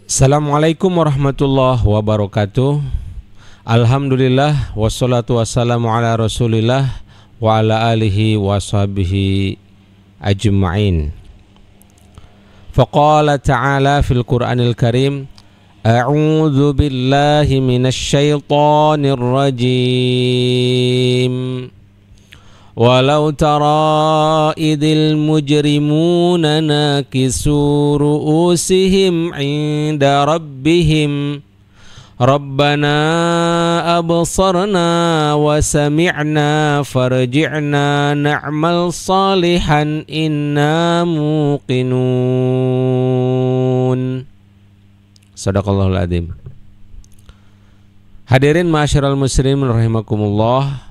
Assalamualaikum warahmatullahi wabarakatuh. Alhamdulillah wassalatu wassalamu ala Rasulillah wa ala alihi wa sahbihi ajma'in. Faqala ta'ala fil Qur'anil Karim, a'udzu billahi minasy syaithanir rajim. Walau tara idil mujrimuna nakisu ru'usihim 'inda rabbihim Rabbana absarna wa sami'na farji'na na'mal salihan inna muqinun. Shadaqallahul adzim. Hadirin ma'asyiral muslimin rahimakumullah.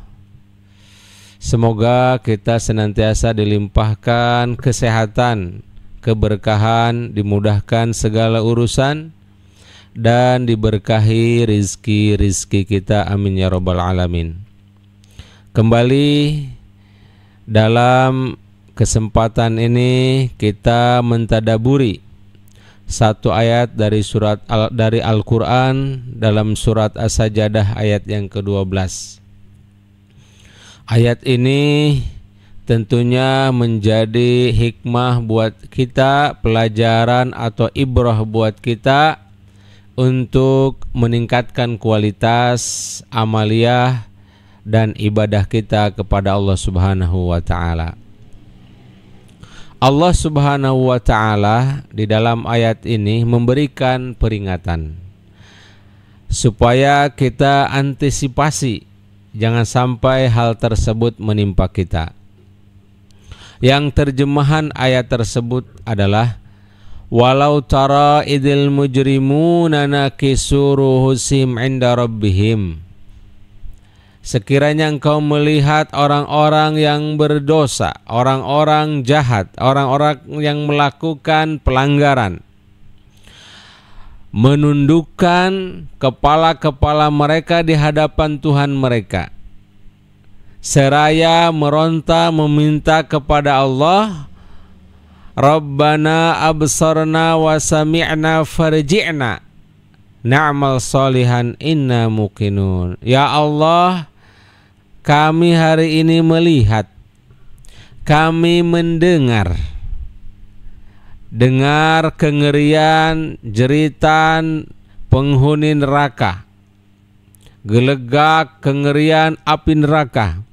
Semoga kita senantiasa dilimpahkan kesehatan, keberkahan, dimudahkan segala urusan, dan diberkahi rizki kita. Amin ya rabbal alamin. Kembali dalam kesempatan ini kita mentadaburi satu ayat dari Al-Quran dalam surat As-Sajdah ayat yang ke-12. Ayat ini tentunya menjadi hikmah buat kita, pelajaran atau ibrah buat kita untuk meningkatkan kualitas amaliyah dan ibadah kita kepada Allah Subhanahu wa taala. Allah Subhanahu wa taala di dalam ayat ini memberikan peringatan supaya kita antisipasi jangan sampai hal tersebut menimpa kita. Yang terjemahan ayat tersebut adalah walau tara idil mujrimuna nakisu ruhusihim 'inda rabbihim. Sekiranya engkau melihat orang-orang yang berdosa, orang-orang jahat, orang-orang yang melakukan pelanggaran, menundukkan kepala-kepala mereka di hadapan Tuhan mereka, seraya meronta meminta kepada Allah, Rabbana absarna wa sami'na farji'na na'mal salihan inna muqinun. Ya Allah, kami hari ini melihat, kami mendengar kengerian, jeritan penghuni neraka, gelegak kengerian api neraka.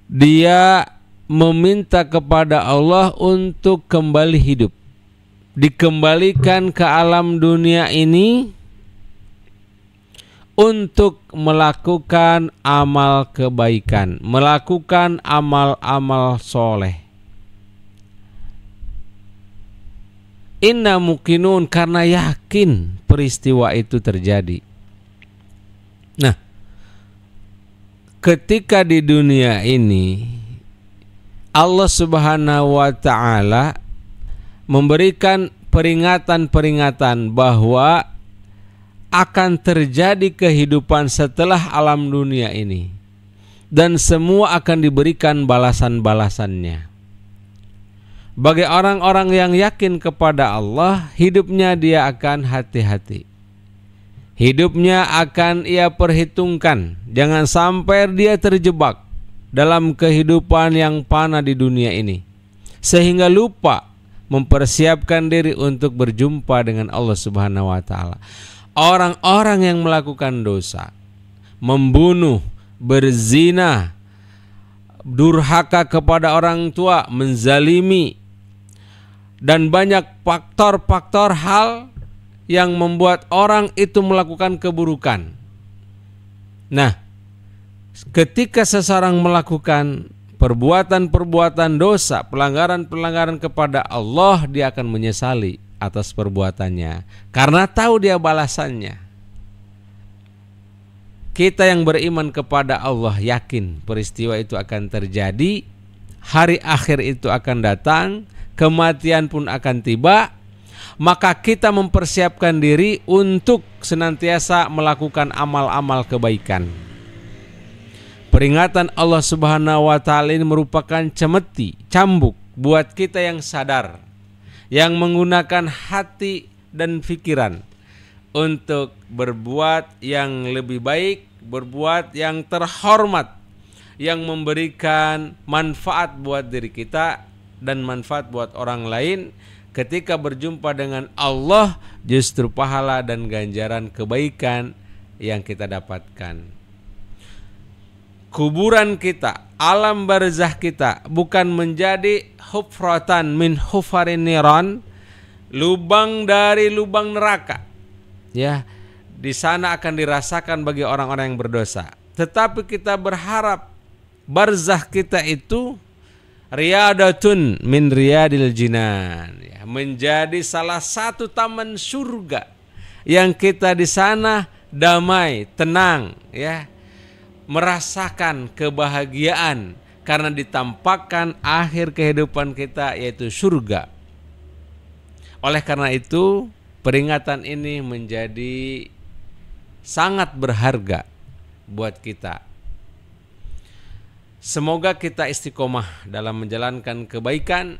Dia meminta kepada Allah untuk kembali hidup, dikembalikan ke alam dunia ini untuk melakukan amal kebaikan, melakukan amal-amal soleh. Inna muqinun, karena yakin peristiwa itu terjadi. Nah, ketika di dunia ini Allah Subhanahu wa taala memberikan peringatan-peringatan bahwa akan terjadi kehidupan setelah alam dunia ini, dan semua akan diberikan balasan-balasannya. Bagi orang-orang yang yakin kepada Allah, hidupnya dia akan hati-hati. Hidupnya akan ia perhitungkan. Jangan sampai dia terjebak dalam kehidupan yang fana di dunia ini, sehingga lupa mempersiapkan diri untuk berjumpa dengan Allah Subhanahu wa taala. Orang-orang yang melakukan dosa, membunuh, berzina, durhaka kepada orang tua, menzalimi, dan banyak faktor-faktor hal yang membuat orang itu melakukan keburukan. Nah, ketika seseorang melakukan perbuatan-perbuatan dosa, pelanggaran-pelanggaran kepada Allah, dia akan menyesali atas perbuatannya karena tahu dia balasannya. Kita yang beriman kepada Allah yakin peristiwa itu akan terjadi, hari akhir itu akan datang, kematian pun akan tiba, maka kita mempersiapkan diri untuk senantiasa melakukan amal-amal kebaikan. Peringatan Allah Subhanahu wa taala ini merupakan cemeti, cambuk buat kita yang sadar, yang menggunakan hati dan pikiran untuk berbuat yang lebih baik, berbuat yang terhormat, yang memberikan manfaat buat diri kita dan manfaat buat orang lain. Ketika berjumpa dengan Allah, justru pahala dan ganjaran kebaikan yang kita dapatkan. Kuburan kita, alam barzah kita bukan menjadi hufratan min hufarin niran, lubang dari lubang neraka. Ya, di sana akan dirasakan bagi orang-orang yang berdosa. Tetapi kita berharap barzah kita itu riyadatun min riyadil jinan, ya, menjadi salah satu taman surga yang kita di sana damai, tenang, ya, merasakan kebahagiaan karena ditampakkan akhir kehidupan kita yaitu surga. Oleh karena itu, peringatan ini menjadi sangat berharga buat kita. Semoga kita istiqomah dalam menjalankan kebaikan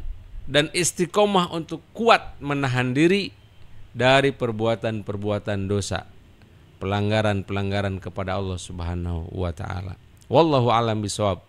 dan istiqomah untuk kuat menahan diri dari perbuatan-perbuatan dosa, pelanggaran-pelanggaran kepada Allah Subhanahu wa taala. Wallahu a'lam bishawab.